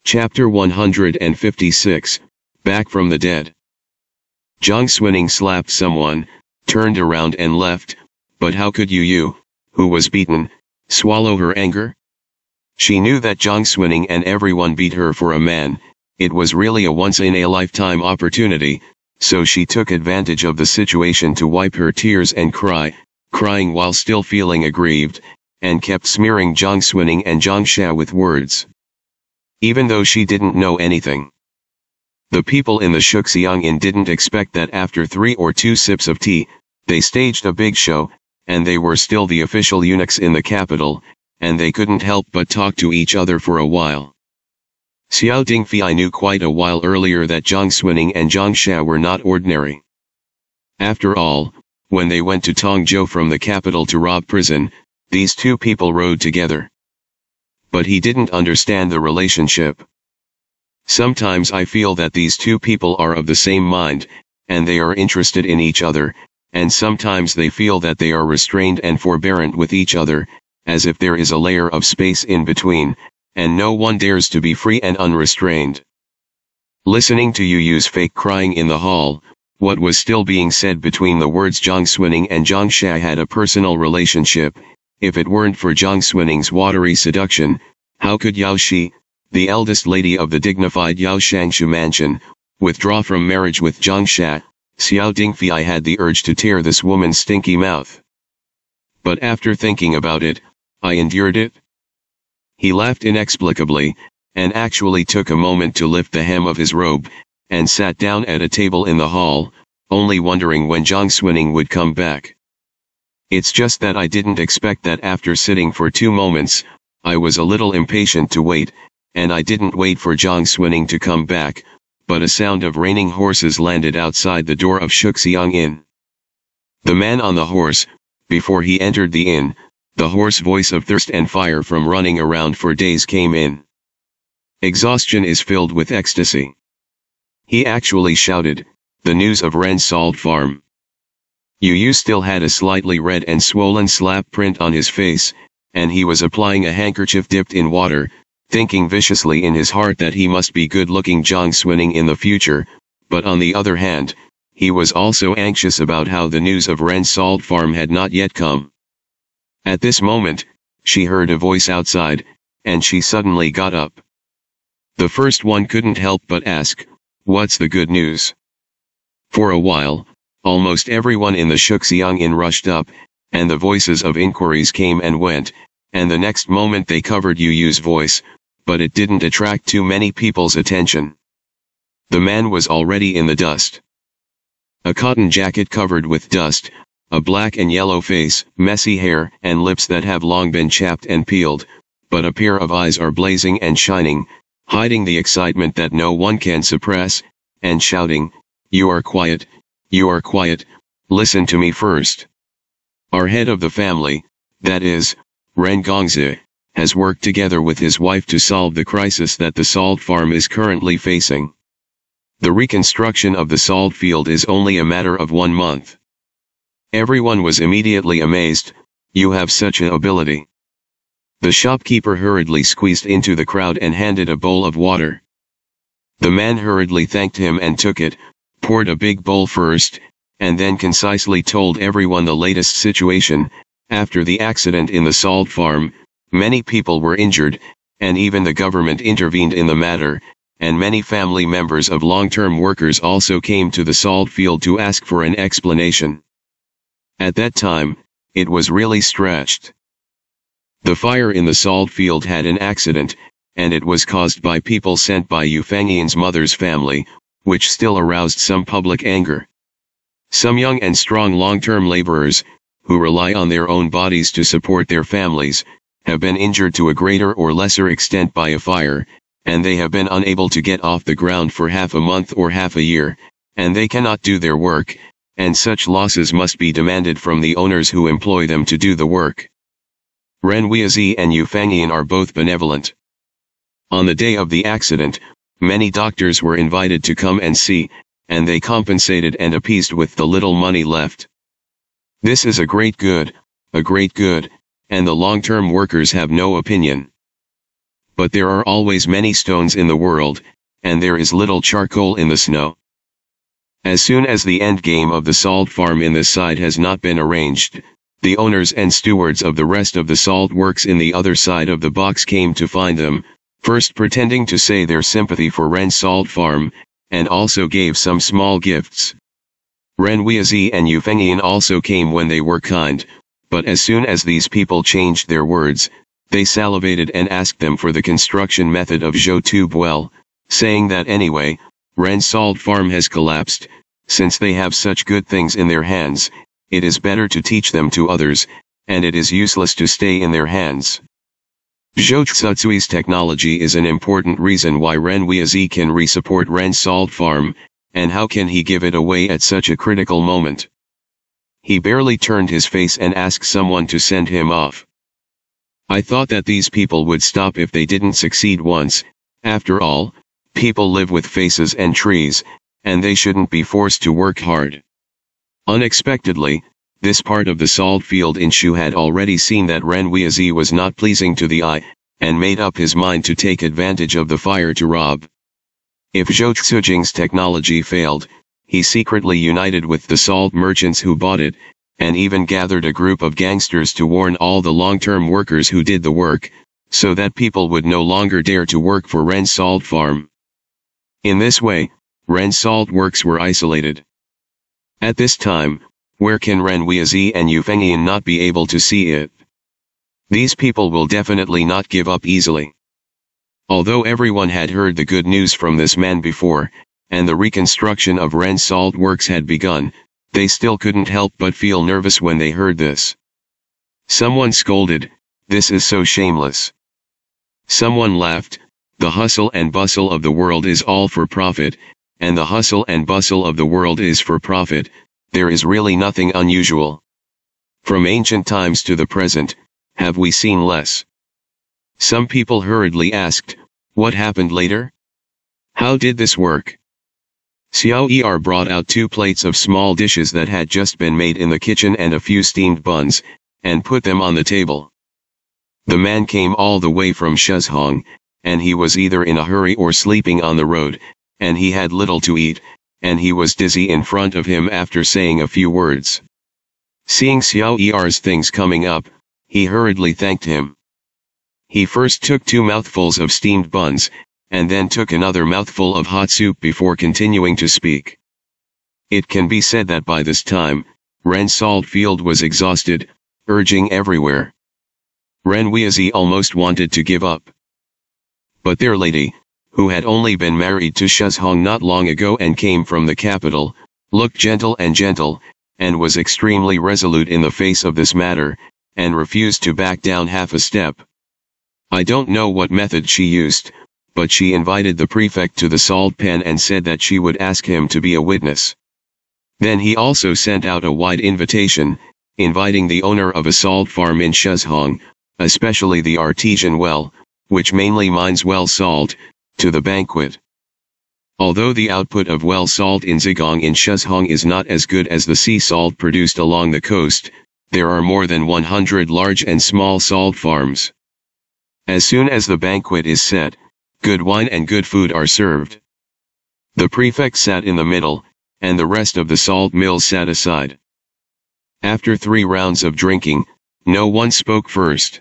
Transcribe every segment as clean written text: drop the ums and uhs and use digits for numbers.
Chapter 156, Back from the Dead. Zhang Xuning slapped someone, turned around and left, but how could you, who was beaten, swallow her anger? She knew that Zhang Xuning and everyone beat her for a man. It was really a once-in-a-lifetime opportunity, so she took advantage of the situation to wipe her tears and crying while still feeling aggrieved, and kept smearing Zhang Xuning and Zhang Xia with words. Even though she didn't know anything. The people in the Shuxiang Inn didn't expect that after 3 or 2 sips of tea, they staged a big show, and they were still the official eunuchs in the capital, and they couldn't help but talk to each other for a while. Xiao Dingfei knew quite a while earlier that Zhang Xuning and Zhang Xia were not ordinary. After all, when they went to Tongzhou from the capital to rob prison, these two people rode together. But he didn't understand the relationship. Sometimes I feel that these two people are of the same mind, and they are interested in each other, and sometimes they feel that they are restrained and forbearant with each other, as if there is a layer of space in between, and no one dares to be free and unrestrained. Listening to Yu's fake crying in the hall, what was still being said between the words Zhang Xuning and Zhang Xia had a personal relationship. If it weren't for Zhang Xuning's watery seduction, how could Yao Shi, the eldest lady of the dignified Yao Shangshu mansion, withdraw from marriage with Zhang Xia? Xiao Dingfei had the urge to tear this woman's stinky mouth. But after thinking about it, I endured it. He laughed inexplicably, and actually took a moment to lift the hem of his robe, and sat down at a table in the hall, only wondering when Zhang Xuning would come back. It's just that I didn't expect that after sitting for 2 moments, I was a little impatient to wait, and I didn't wait for Zhang Xuning to come back, but a sound of reining horses landed outside the door of Shuxiang Inn. The man on the horse, before he entered the inn, the hoarse voice of thirst and fire from running around for days came in. Exhaustion is filled with ecstasy. He actually shouted, the news of Ren's salt farm. Yu still had a slightly red and swollen slap print on his face, and he was applying a handkerchief dipped in water, thinking viciously in his heart that he must be good-looking Zhang Xuning in the future, but on the other hand, he was also anxious about how the news of Ren's salt farm had not yet come. At this moment, she heard a voice outside, and she suddenly got up. The first one couldn't help but ask, "What's the good news?" For a while, almost everyone in the Shuxiang Inn rushed up, and the voices of inquiries came and went, and the next moment they covered Yu's voice, but it didn't attract too many people's attention. The man was already in the dust. A cotton jacket covered with dust, a black and yellow face, messy hair, and lips that have long been chapped and peeled, but a pair of eyes are blazing and shining, hiding the excitement that no one can suppress, and shouting, "You are quiet. You are quiet, listen to me first. Our head of the family, that is, Ren Gongzi, has worked together with his wife to solve the crisis that the salt farm is currently facing. The reconstruction of the salt field is only a matter of 1 month." Everyone was immediately amazed. "You have such an ability." The shopkeeper hurriedly squeezed into the crowd and handed a bowl of water. The man hurriedly thanked him and took it, poured a big bowl first, and then concisely told everyone the latest situation. After the accident in the salt farm, many people were injured, and even the government intervened in the matter, and many family members of long-term workers also came to the salt field to ask for an explanation. At that time, it was really stretched. The fire in the salt field had an accident, and it was caused by people sent by Yu Fangyan's mother's family, which still aroused some public anger. Some young and strong long-term laborers, who rely on their own bodies to support their families, have been injured to a greater or lesser extent by a fire, and they have been unable to get off the ground for half a month or half a year, and they cannot do their work, and such losses must be demanded from the owners who employ them to do the work. Ren Weizi and Yu Fangyan are both benevolent. On the day of the accident, many doctors were invited to come and see, and they compensated and appeased with the little money left. This is a great good, and the long-term workers have no opinion. but there are always many stones in the world, and there is little charcoal in the snow. As soon as the end game of the salt farm in this side has not been arranged, the owners and stewards of the rest of the salt works in the other side of the box came to find them, first pretending to say their sympathy for Ren's salt farm, and also gave some small gifts. Ren Weazi and Yu Fengyin also came when they were kind, but as soon as these people changed their words, they salivated and asked them for the construction method of Zhou Tube well, saying that anyway, Ren's salt farm has collapsed, since they have such good things in their hands, it is better to teach them to others, and it is useless to stay in their hands. Zhou Tsutsui's technology is an important reason why Ren Weazi can re-support Ren's salt farm, and how can he give it away at such a critical moment? He barely turned his face and asked someone to send him off. I thought that these people would stop if they didn't succeed once. After all, people live with faces and trees, and they shouldn't be forced to work hard. Unexpectedly, this part of the salt field in Shu had already seen that Ren Weazi was not pleasing to the eye, and made up his mind to take advantage of the fire to rob. If Zhou Tsujing's technology failed, he secretly united with the salt merchants who bought it, and even gathered a group of gangsters to warn all the long-term workers who did the work, so that people would no longer dare to work for Ren's salt farm. In this way, Ren's salt works were isolated. At this time, where can Ren Weazi and Yu Fengyin not be able to see it? These people will definitely not give up easily. Although everyone had heard the good news from this man before, and the reconstruction of Ren's salt works had begun, they still couldn't help but feel nervous when they heard this. Someone scolded, "This is so shameless." Someone laughed, "The hustle and bustle of the world is all for profit, and the hustle and bustle of the world is for profit, there is really nothing unusual. From ancient times to the present, have we seen less?" Some people hurriedly asked, "What happened later? How did this work?" Xiao Er brought out 2 plates of small dishes that had just been made in the kitchen and a few steamed buns, and put them on the table. The man came all the way from Shuzhong, and he was either in a hurry or sleeping on the road, and he had little to eat, and he was dizzy in front of him after saying a few words. Seeing Xiao Er's things coming up, he hurriedly thanked him. He first took 2 mouthfuls of steamed buns, and then took another mouthful of hot soup before continuing to speak. It can be said that by this time, Ren's salt field was exhausted, urging everywhere. Ren Weazi almost wanted to give up. But their lady, who had only been married to Shuzhong not long ago and came from the capital, looked gentle, and was extremely resolute in the face of this matter, and refused to back down half a step. I don't know what method she used, but she invited the prefect to the salt pen and said that she would ask him to be a witness. Then he also sent out a wide invitation, inviting the owner of a salt farm in Shuzhong, especially the artesian well, which mainly mines well salt, to the banquet. Although the output of well salt in Zigong in Shuzhong is not as good as the sea salt produced along the coast, there are more than 100 large and small salt farms. As soon as the banquet is set, good wine and good food are served. The prefect sat in the middle, and the rest of the salt mills sat aside. After 3 rounds of drinking, no one spoke first.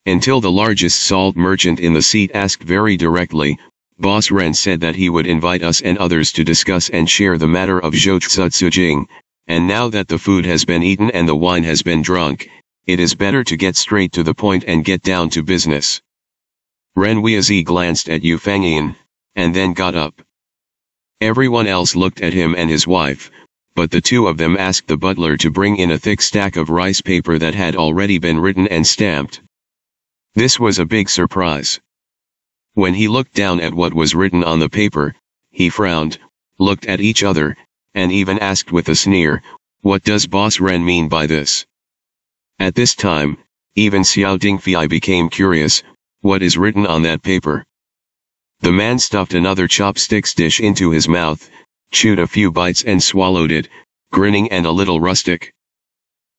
Until the largest salt merchant in the seat asked very directly, "Boss Ren said that he would invite us and others to discuss and share the matter of Zhou Tsujing, and now that the food has been eaten and the wine has been drunk, it is better to get straight to the point and get down to business." Ren Weazi glanced at Yu Fengyin, and then got up. Everyone else looked at him and his wife, but the 2 of them asked the butler to bring in a thick stack of rice paper that had already been written and stamped. This was a big surprise. When he looked down at what was written on the paper, he frowned, looked at each other, and even asked with a sneer, "What does Boss Ren mean by this?" At this time, even Xiao Dingfei became curious, "What is written on that paper?" The man stuffed another chopsticks dish into his mouth, chewed a few bites and swallowed it, grinning and a little rustic.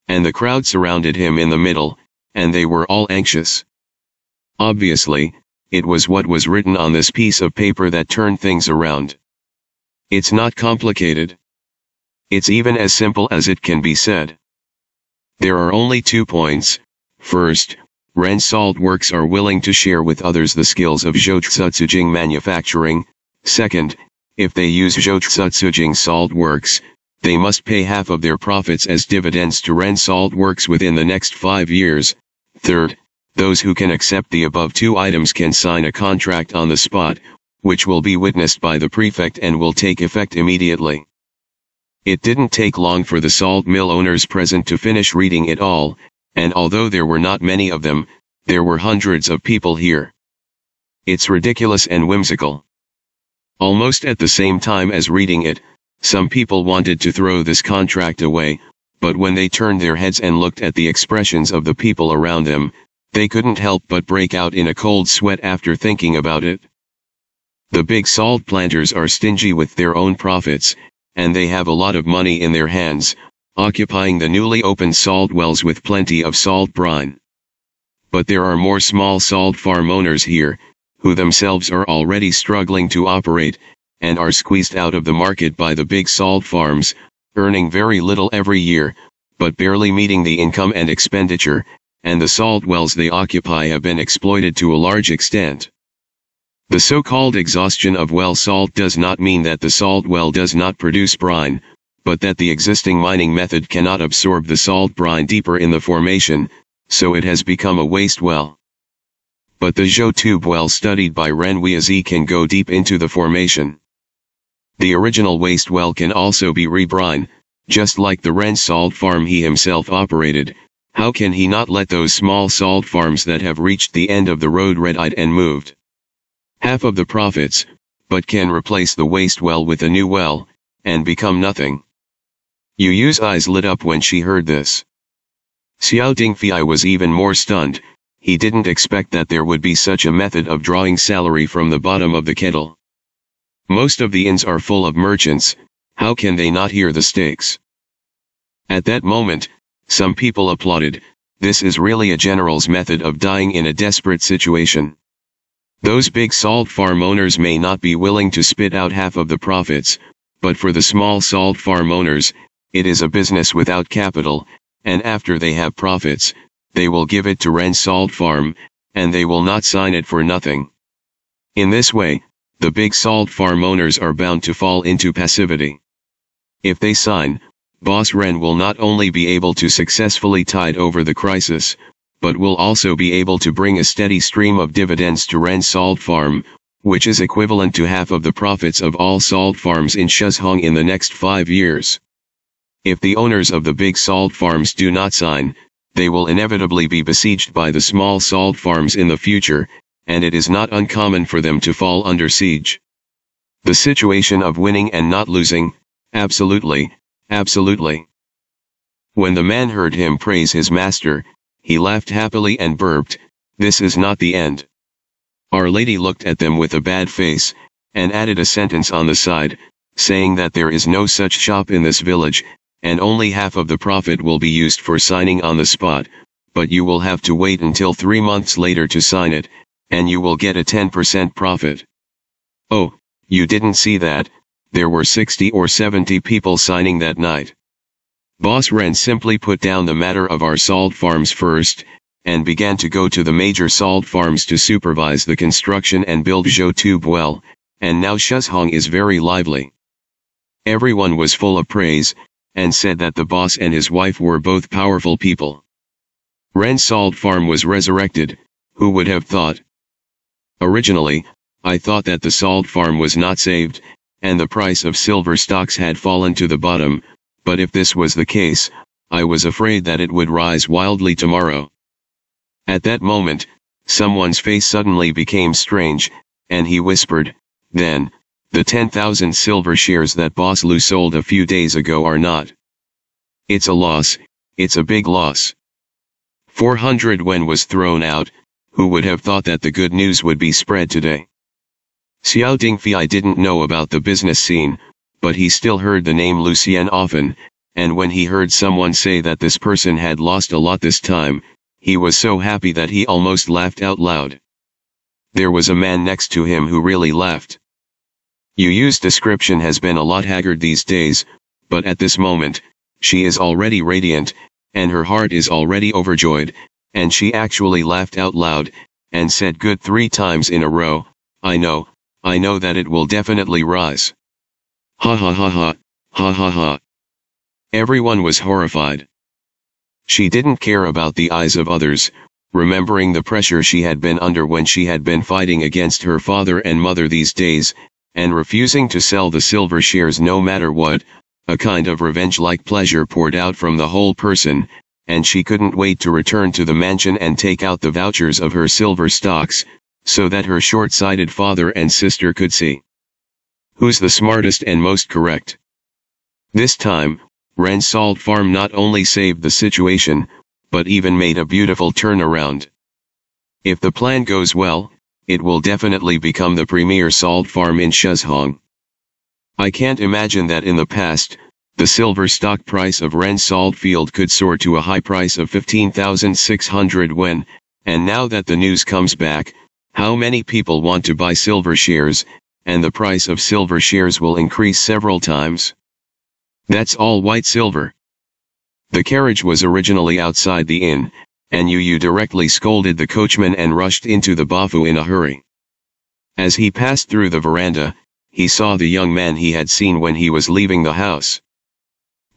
And the crowd surrounded him in the middle, and they were all anxious. Obviously, it was what was written on this piece of paper that turned things around. It's not complicated. It's even as simple as it can be said. There are only 2 points. First, Ren Salt Works are willing to share with others the skills of Zhoutsutsujing manufacturing. Second, if they use Zhoutsutsujing Salt Works, they must pay half of their profits as dividends to Ren Salt Works within the next 5 years. Third, those who can accept the above 2 items can sign a contract on the spot, which will be witnessed by the prefect and will take effect immediately. It didn't take long for the salt mill owners present to finish reading it all, and although there were not many of them, there were hundreds of people here. It's ridiculous and whimsical. Almost at the same time as reading it, some people wanted to throw this contract away, but when they turned their heads and looked at the expressions of the people around them, they couldn't help but break out in a cold sweat after thinking about it. The big salt planters are stingy with their own profits, and they have a lot of money in their hands, occupying the newly opened salt wells with plenty of salt brine. But there are more small salt farm owners here, who themselves are already struggling to operate, and are squeezed out of the market by the big salt farms, earning very little every year, but barely meeting the income and expenditure, and the salt wells they occupy have been exploited to a large extent. The so-called exhaustion of well salt does not mean that the salt well does not produce brine, but that the existing mining method cannot absorb the salt brine deeper in the formation, so it has become a waste well. But the Zhou tube well studied by Ren Weizi can go deep into the formation. The original waste well can also be rebrine, just like the Ren salt farm he himself operated. How can he not let those small salt farms that have reached the end of the road red-eyed and moved half of the profits, but can replace the waste well with a new well, and become nothing? Yu Yu's eyes lit up when she heard this. Xiao Dingfei was even more stunned. He didn't expect that there would be such a method of drawing salary from the bottom of the kettle. Most of the inns are full of merchants, how can they not hear the stakes? At that moment, some people applauded. This is really a general's method of dying in a desperate situation. Those big salt farm owners may not be willing to spit out half of the profits, but for the small salt farm owners, it is a business without capital, and after they have profits, they will give it to Ren Salt Farm, and they will not sign it for nothing. In this way, the big salt farm owners are bound to fall into passivity. If they sign, Boss Ren will not only be able to successfully tide over the crisis, but will also be able to bring a steady stream of dividends to Ren Salt Farm, which is equivalent to half of the profits of all salt farms in Shuzhong in the next 5 years. If the owners of the big salt farms do not sign, they will inevitably be besieged by the small salt farms in the future, and it is not uncommon for them to fall under siege. The situation of winning and not losing, absolutely, absolutely. When the man heard him praise his master, he laughed happily and burped, "This is not the end." Our Lady looked at them with a bad face, and added a sentence on the side, saying that there is no such shop in this village, and only half of the profit will be used for signing on the spot, but you will have to wait until 3 months later to sign it, and you will get a 10% profit. Oh, you didn't see that? There were 60 or 70 people signing that night. Boss Ren simply put down the matter of our salt farms first, and began to go to the major salt farms to supervise the construction and build Zhou tube well, and now Shuzhong is very lively. Everyone was full of praise, and said that the boss and his wife were both powerful people. Ren Salt Farm was resurrected, who would have thought? Originally, I thought that the salt farm was not saved, and the price of silver stocks had fallen to the bottom, but if this was the case, I was afraid that it would rise wildly tomorrow. At that moment, someone's face suddenly became strange, and he whispered, "Then, the 10,000 silver shares that Boss Lu sold a few days ago are not. It's a loss, it's a big loss." 400 yuan was thrown out. Who would have thought that the good news would be spread today? Xiao Dingfei didn't know about the business scene, but he still heard the name Lucien often, and when he heard someone say that this person had lost a lot this time, he was so happy that he almost laughed out loud. There was a man next to him who really laughed. Yu's description has been a lot haggard these days, but at this moment, she is already radiant, and her heart is already overjoyed, and she actually laughed out loud, and said good 3 times in a row, I know that it will definitely rise. Ha ha ha ha, ha ha ha. Everyone was horrified. She didn't care about the eyes of others, remembering the pressure she had been under when she had been fighting against her father and mother these days, and refusing to sell the silver shares no matter what. A kind of revenge-like pleasure poured out from the whole person, and she couldn't wait to return to the mansion and take out the vouchers of her silver stocks, so that her short-sighted father and sister could see. Who's the smartest and most correct? This time, Wren's Salt Farm not only saved the situation, but even made a beautiful turnaround. If the plan goes well, it will definitely become the premier salt farm in Shuzhong. I can't imagine that in the past, the silver stock price of Wren's salt field could soar to a high price of 15,600 yuan, and now that the news comes back, how many people want to buy silver shares, and the price of silver shares will increase several times. That's all white silver. The carriage was originally outside the inn, and Yu directly scolded the coachman and rushed into the bafu in a hurry. As he passed through the veranda, he saw the young man he had seen when he was leaving the house.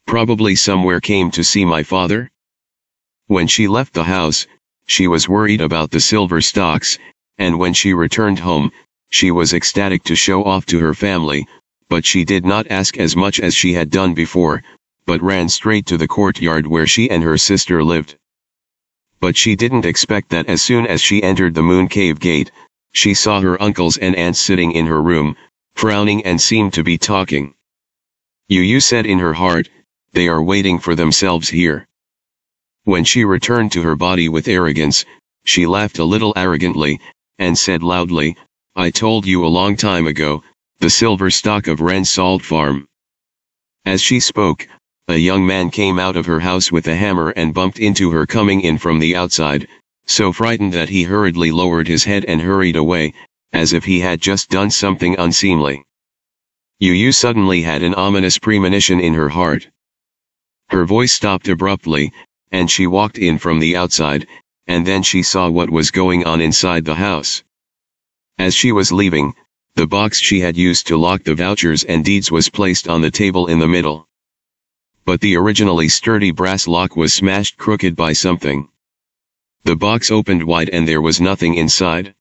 Probably somewhere came to see my father? When she left the house, she was worried about the silver stocks, and when she returned home, she was ecstatic to show off to her family, but she did not ask as much as she had done before, but ran straight to the courtyard where she and her sister lived. But she didn't expect that as soon as she entered the moon cave gate, she saw her uncles and aunts sitting in her room, frowning and seemed to be talking. Yu said in her heart, they are waiting for themselves here. When she returned to her body with arrogance, she laughed a little arrogantly, and said loudly, I told you a long time ago, the silver stock of Wren's Salt Farm. As she spoke, a young man came out of her house with a hammer and bumped into her coming in from the outside, so frightened that he hurriedly lowered his head and hurried away, as if he had just done something unseemly. Yu suddenly had an ominous premonition in her heart. Her voice stopped abruptly, and she walked in from the outside, and then she saw what was going on inside the house. As she was leaving, the box she had used to lock the vouchers and deeds was placed on the table in the middle. But the originally sturdy brass lock was smashed crooked by something. The box opened wide and there was nothing inside.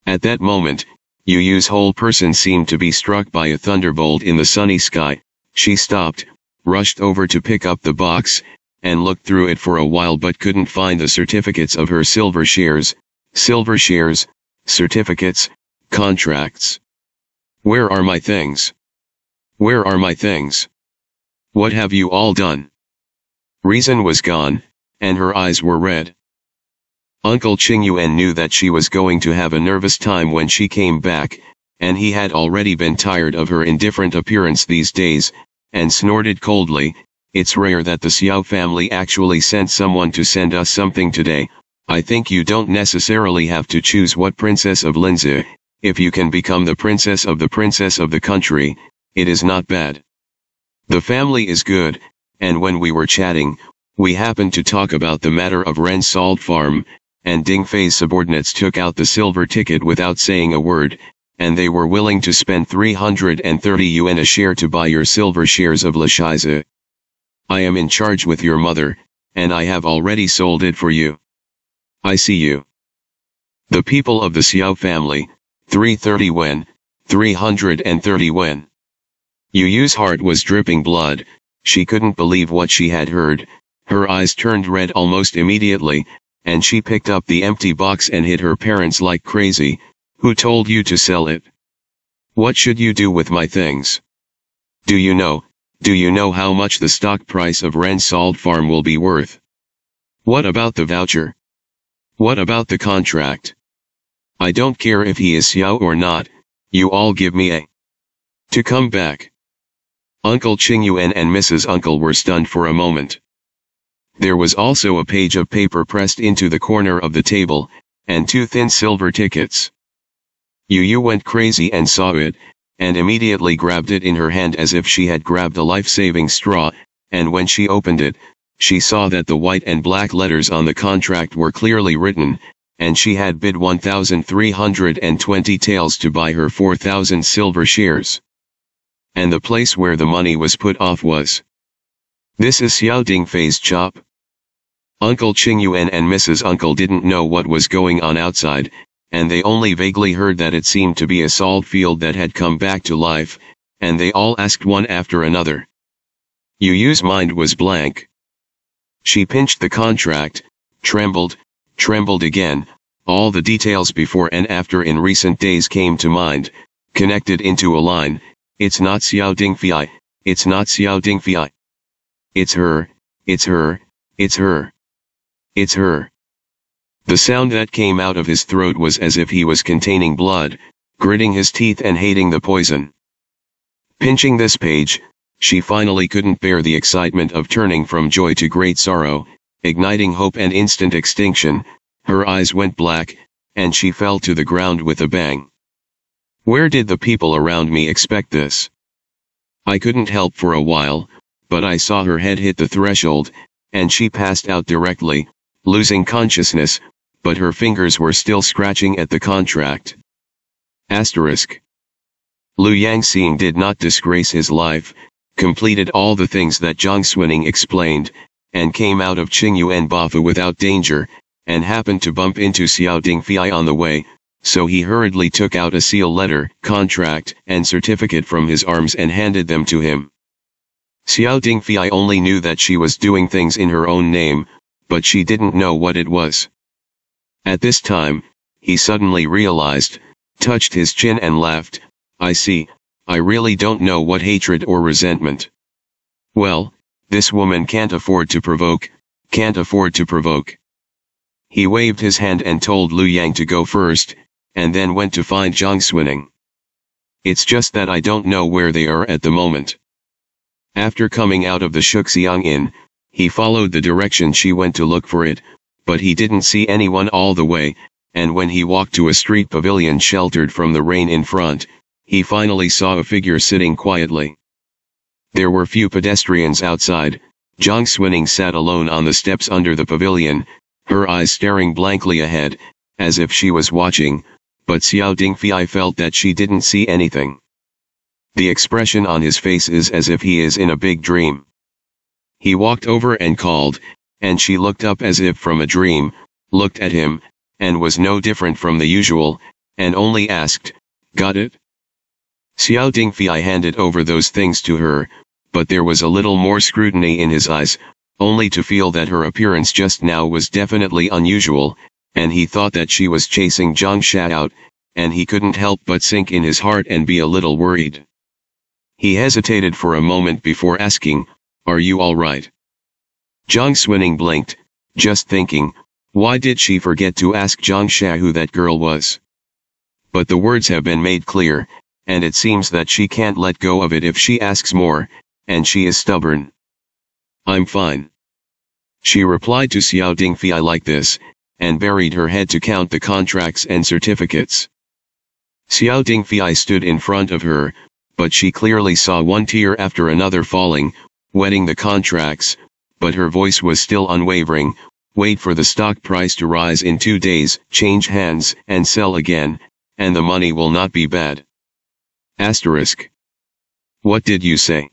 At that moment, Yu's whole person seemed to be struck by a thunderbolt in the sunny sky. She stopped, rushed over to pick up the box, and looked through it for a while but couldn't find the certificates of her silver shares, certificates, contracts. Where are my things? Where are my things? What have you all done? Reason was gone, and her eyes were red. Uncle Qingyuan knew that she was going to have a nervous time when she came back, and he had already been tired of her indifferent appearance these days, and snorted coldly, it's rare that the Xiao family actually sent someone to send us something today. I think you don't necessarily have to choose what princess of Linzi. If you can become the princess of the country, it is not bad. The family is good, and when we were chatting, we happened to talk about the matter of Wren's Salt Farm, and Ding Fei's subordinates took out the silver ticket without saying a word, and they were willing to spend 330 yuan a share to buy your silver shares of Lishaiza. I am in charge with your mother, and I have already sold it for you. I see you. The people of the Xiao family, 330 yuan, 330 yuan. Yu's heart was dripping blood, she couldn't believe what she had heard, her eyes turned red almost immediately, and she picked up the empty box and hit her parents like crazy. Who told you to sell it? What should you do with my things? Do you know how much the stock price of Wren's Salt Farm will be worth? What about the voucher? What about the contract? I don't care if he is Xiao or not, you all give me to come back. Uncle Qingyuan and Mrs. Uncle were stunned for a moment. There was also a page of paper pressed into the corner of the table, and 2 thin silver tickets. Yu went crazy and saw it, and immediately grabbed it in her hand as if she had grabbed a life-saving straw, and when she opened it, she saw that the white and black letters on the contract were clearly written, and she had bid 1,320 taels to buy her 4,000 silver shares. And the place where the money was put off was. This is Xiao Dingfei's shop. Uncle Qingyuan and Mrs. Uncle didn't know what was going on outside, and they only vaguely heard that it seemed to be a salt field that had come back to life, and they all asked one after another. Yu's mind was blank. She pinched the contract, trembled again, all the details before and after in recent days came to mind, connected into a line. It's not Xiao Dingfei, it's not Xiao Dingfei. It's her, it's her, it's her. It's her. The sound that came out of his throat was as if he was containing blood, gritting his teeth and hating the poison. Pinching this page, she finally couldn't bear the excitement of turning from joy to great sorrow, igniting hope and instant extinction. Her eyes went black, and she fell to the ground with a bang. Where did the people around me expect this? I couldn't help for a while, but I saw her head hit the threshold, and she passed out directly, losing consciousness, but her fingers were still scratching at the contract. Asterisk. Lu Yangxing did not disgrace his life, completed all the things that Zhang Xuning explained, and came out of Qingyuan Bafu without danger, and happened to bump into Xiao Dingfei on the way, so he hurriedly took out a seal letter, contract, and certificate from his arms and handed them to him. Xiao Dingfei only knew that she was doing things in her own name, but she didn't know what it was. At this time, he suddenly realized, touched his chin and laughed. I see, I really don't know what hatred or resentment. Well, this woman can't afford to provoke, can't afford to provoke. He waved his hand and told Lu Yang to go first, and then went to find Zhang Xuning. It's just that I don't know where they are at the moment. After coming out of the Shuxiang Inn, he followed the direction she went to look for it, but he didn't see anyone all the way, and when he walked to a street pavilion sheltered from the rain in front, he finally saw a figure sitting quietly. There were few pedestrians outside. Zhang Xuning sat alone on the steps under the pavilion, her eyes staring blankly ahead, as if she was watching, but Xiao Dingfei felt that she didn't see anything. The expression on his face is as if he is in a big dream. He walked over and called, and she looked up as if from a dream, looked at him, and was no different from the usual, and only asked, "Got it?" Xiao Dingfei handed over those things to her, but there was a little more scrutiny in his eyes, only to feel that her appearance just now was definitely unusual, and he thought that she was chasing Zhang Sha out, and he couldn't help but sink in his heart and be a little worried. He hesitated for a moment before asking, "Are you all right?" Zhang Xuning blinked, just thinking, why did she forget to ask Zhang Sha who that girl was? But the words have been made clear, and it seems that she can't let go of it if she asks more, and she is stubborn. "I'm fine." She replied to Xiao Dingfei like this, and buried her head to count the contracts and certificates. Xiao Dingfei stood in front of her, but she clearly saw one tear after another falling, wetting the contracts, but her voice was still unwavering. "Wait for the stock price to rise in 2 days, change hands, and sell again, and the money will not be bad." Asterisk. What did you say?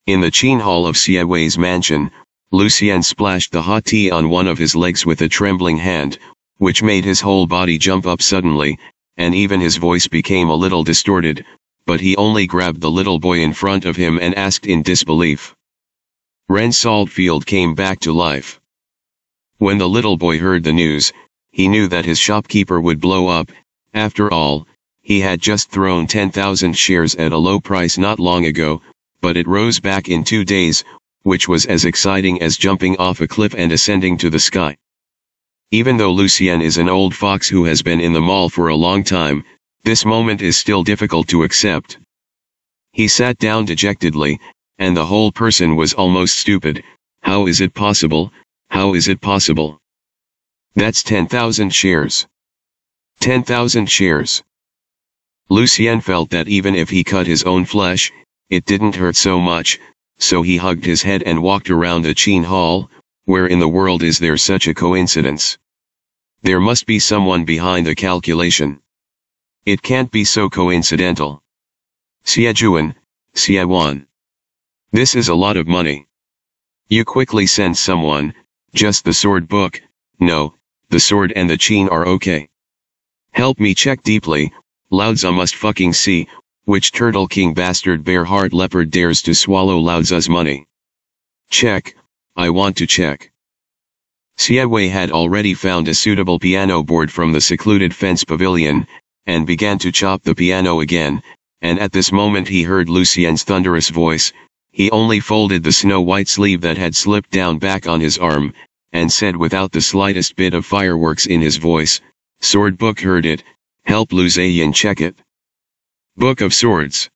In the Qin hall of Xie Wei's mansion, Lucien splashed the hot tea on one of his legs with a trembling hand, which made his whole body jump up suddenly, and even his voice became a little distorted, but he only grabbed the little boy in front of him and asked in disbelief. Ren Saltfield came back to life. When the little boy heard the news, he knew that his shopkeeper would blow up. After all, he had just thrown 10,000 shares at a low price not long ago, but it rose back in 2 days, which was as exciting as jumping off a cliff and ascending to the sky. Even though Lucien is an old fox who has been in the mall for a long time, this moment is still difficult to accept. He sat down dejectedly, and the whole person was almost stupid. How is it possible? How is it possible? That's 10,000 shares. 10,000 shares. Lucien felt that even if he cut his own flesh, it didn't hurt so much, so he hugged his head and walked around the Qin Hall. Where in the world is there such a coincidence? There must be someone behind the calculation. It can't be so coincidental. Xiejuan, Xiewan. This is a lot of money. You quickly send someone, just the sword book, no, the sword and the Qin are okay. Help me check deeply, Laozi must fucking see, which turtle king bastard bear heart leopard dares to swallow Laozi's money. Check, I want to check. Xie Wei had already found a suitable piano board from the secluded fence pavilion, and began to chop the piano again, and at this moment he heard Lucien's thunderous voice. He only folded the snow-white sleeve that had slipped down back on his arm, and said without the slightest bit of fireworks in his voice, "Sword book heard it, help Lu Zheyin check it." Book of Swords.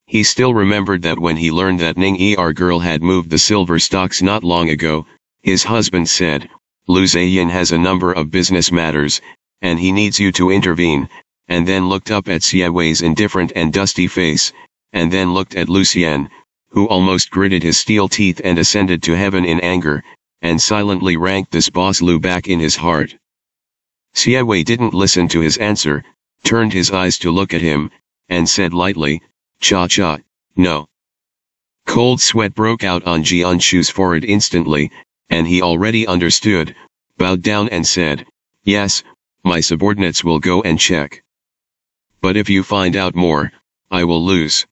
He still remembered that when he learned that Ning Er girl had moved the silver stocks not long ago, his husband said, "Lu Zheyin has a number of business matters, and he needs you to intervene," and then looked up at Xie Wei's indifferent and dusty face, and then looked at Lucien, who almost gritted his steel teeth and ascended to heaven in anger, and silently ranked this boss Lu back in his heart. Xie Wei didn't listen to his answer, turned his eyes to look at him, and said lightly, "Cha-cha, no." Cold sweat broke out on Jianshu's forehead instantly, and he already understood, bowed down and said, "Yes, my subordinates will go and check. But if you find out more, I will lose."